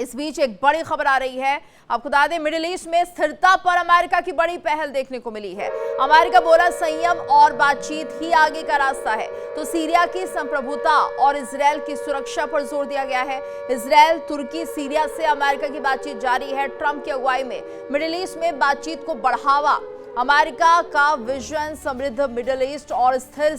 इस बीच एक बड़ी खबर आ रही है। आपको बता दें, मिडिल ईस्ट में स्थिरता पर अमेरिका की बड़ी पहल देखने को मिली है। अमेरिका बोला संयम और बातचीत ही आगे का रास्ता है। तो सीरिया की संप्रभुता और इजरायल की सुरक्षा पर जोर दिया गया है। इजरायल, तुर्की, सीरिया से अमेरिका की बातचीत जारी है। ट्रंप की अगुवाई में मिडिल ईस्ट में बातचीत को बढ़ावा। अमेरिका का विजन समृद्ध मिडिल ईस्ट और स्थिर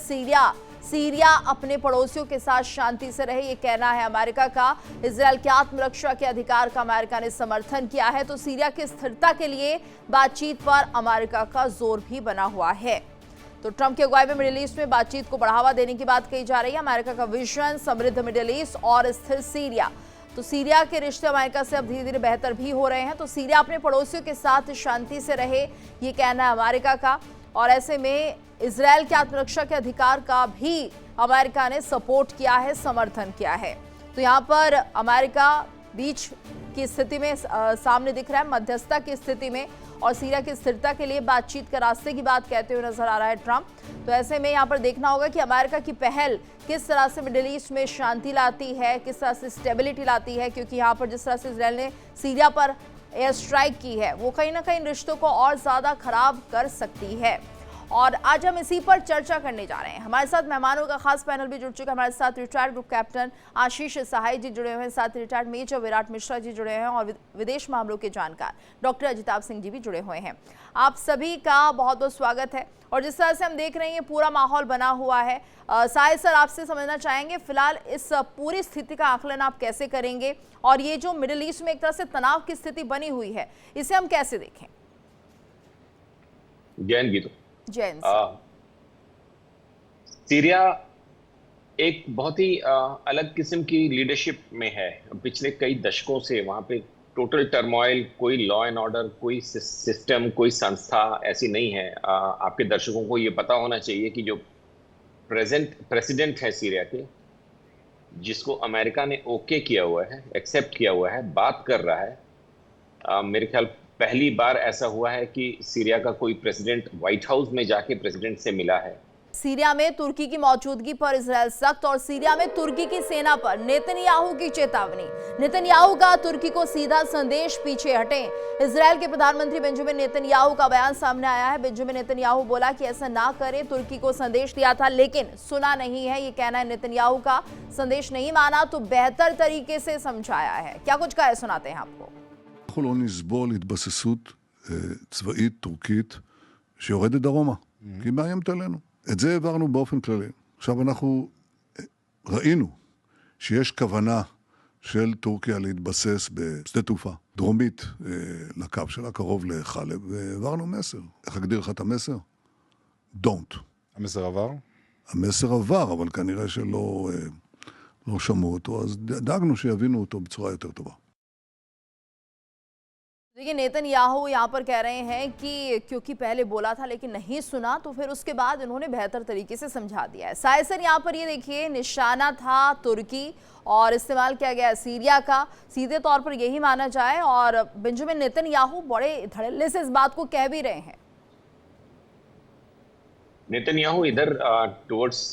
सीरिया अपने पड़ोसियों के साथ शांति से रहे, ये कहना है अमेरिका का। इजरायल के आत्मरक्षा के अधिकार का अमेरिका ने समर्थन किया है। तो सीरिया की स्थिरता के लिए बातचीत पर अमेरिका का जोर भी बना हुआ है। तो ट्रंप की अगुवाई में मिडिल ईस्ट में बातचीत को बढ़ावा देने की बात कही जा रही है। अमेरिका का विजन समृद्ध मिडिल ईस्ट और स्थिर सीरिया। तो सीरिया के रिश्ते अमेरिका से अब धीरे धीरे बेहतर भी हो रहे हैं। तो सीरिया अपने पड़ोसियों के साथ शांति से रहे, ये कहना है अमेरिका का। और ऐसे में इजरायल के आत्मरक्षा के अधिकार का भी अमेरिका ने सपोर्ट किया है, समर्थन किया है। तो यहाँ पर अमेरिका बीच की स्थिति में सामने दिख रहा है, मध्यस्थता की स्थिति में, और सीरिया की स्थिरता के लिए बातचीत के रास्ते की बात कहते हुए नजर आ रहा है ट्रंप। तो ऐसे में यहाँ पर देखना होगा कि अमेरिका की पहल किस तरह से मिडिल ईस्ट में शांति लाती है, किस तरह से स्टेबिलिटी लाती है, क्योंकि यहाँ पर जिस तरह से इजरायल ने सीरिया पर एयर स्ट्राइक की है वो कहीं ना कहीं रिश्तों को और ज्यादा खराब कर सकती है। और आज हम इसी पर चर्चा करने जा रहे हैं। हमारे साथ मेहमानों का खास पैनल भी जुड़ चुका है। हमारे साथ रिटायर्ड ग्रुप कैप्टन आशीष सहाय जी जुड़े हुए हैं, साथ रिटायर्ड मेजर विराट मिश्रा जी जुड़े हैं, और विदेश मामलों के जानकार डॉक्टर अजिताभ सिंह जी भी जुड़े हुए हैं। आप सभी का बहुत बहुत स्वागत है। और जिस तरह से हम देख रहे हैं, पूरा माहौल बना हुआ है। साहिल सर, आपसे समझना चाहेंगे फिलहाल इस पूरी स्थिति का आकलन आप कैसे करेंगे, और ये जो मिडिल ईस्ट में एक तरह से तनाव की स्थिति बनी हुई है, इसे हम कैसे देखें? सीरिया एक बहुत ही अलग किस्म की लीडरशिप में है। पिछले कई दशकों से वहां पे टोटल टर्मोइल, कोई लॉ एंड ऑर्डर, कोई सिस्टम, कोई संस्था ऐसी नहीं है। आपके दर्शकों को ये पता होना चाहिए कि जो प्रेसिडेंट है सीरिया के, जिसको अमेरिका ने ओके किया हुआ है, एक्सेप्ट किया हुआ है, बात कर रहा है। मेरे ख्याल पहली बार ऐसा हुआ है कि सीरिया का कोई प्रेसिडेंट व्हाइट हाउस में जाके प्रेसिडेंट से मिला है। सीरिया में तुर्की की मौजूदगी पर इजरायल सख्त, और सीरिया में तुर्की की सेना पर नेतन्याहू की चेतावनी। नेतन्याहू का तुर्की को सीधा संदेश, पीछे हटें। इजरायल के प्रधानमंत्री बेंजामिन नेतन्याहू का बयान सामने आया है। बेंजामिन नेतन्याहू बोला कि ऐसा ना करें, तुर्की को संदेश दिया था लेकिन सुना नहीं है, ये कहना है नेतन्याहू का। संदेश नहीं माना तो बेहतर तरीके से समझाया है। क्या कुछ कहा है, सुनाते हैं आपको। אנחנו לא נסבול התבססות צבאית טורקית שיורדת דרומה, כי היא מאיימת עלינו. את זה העברנו באופן כללי. עכשיו אנחנו ראינו שיש כוונה של טורקיה להתבסס בשדה תעופה דרומית לקו שלה, קרוב לחלב, והעברנו מסר. איך אגדיר לך את המסר? Don't. המסר עבר? המסר עבר, אבל כנראה שלא לא שמעו אותו, אז דאגנו שיבינו אותו בצורה יותר טובה. देखिए, नेतन्याहू यहाँ पर कह रहे हैं कि क्योंकि पहले बोला था लेकिन नहीं सुना, तो फिर उसके बाद उन्होंने बेहतर तरीके से समझा दिया है। साहिल सर, यहाँ पर ये देखिए, निशाना था तुर्की और इस्तेमाल किया गया सीरिया का, सीधे तौर पर यही माना जाए, और बेंजामिन नेतन्याहू बड़े धड़ल्ले से इस बात को कह भी रहे हैं। नेतन्याहू इधर टुवर्ड्स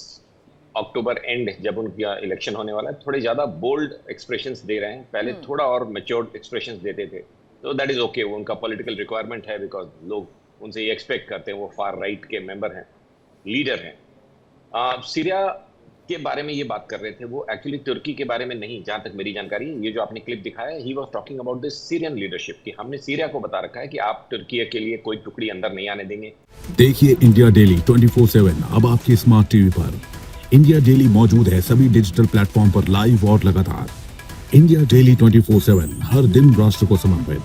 अक्टूबर एंड, जब उनका इलेक्शन होने वाला है, थोड़े ज्यादा बोल्ड एक्सप्रेशंस दे रहे हैं। पहले थोड़ा और मैच्योर्ड एक्सप्रेशंस देते थे, तो दैट इज ओके। वो उनका पॉलिटिकल रिक्वायरमेंट है, बिकॉज लोग उनसे ये एक्सपेक्ट करते हैं। वो फार राइट के मेंबर हैं, लीडर हैं। सीरिया के बारे में ये बात कर रहे थे, वो एक्चुअली तुर्की के बारे में नहीं, जहां तक मेरी जानकारी है। ये जो आपने क्लिप दिखाया है, he was talking about this Syrian leadership, कि हमने सीरिया को बता रखा है कि आप तुर्की के लिए कोई टुकड़ी अंदर नहीं आने देंगे। देखिए इंडिया डेली 24/7 अब आपकी स्मार्ट टीवी पर। इंडिया डेली मौजूद है सभी डिजिटल प्लेटफॉर्म पर लाइव और लगातार। इंडिया डेली 24/7 हर दिन राष्ट्र को समर्पित।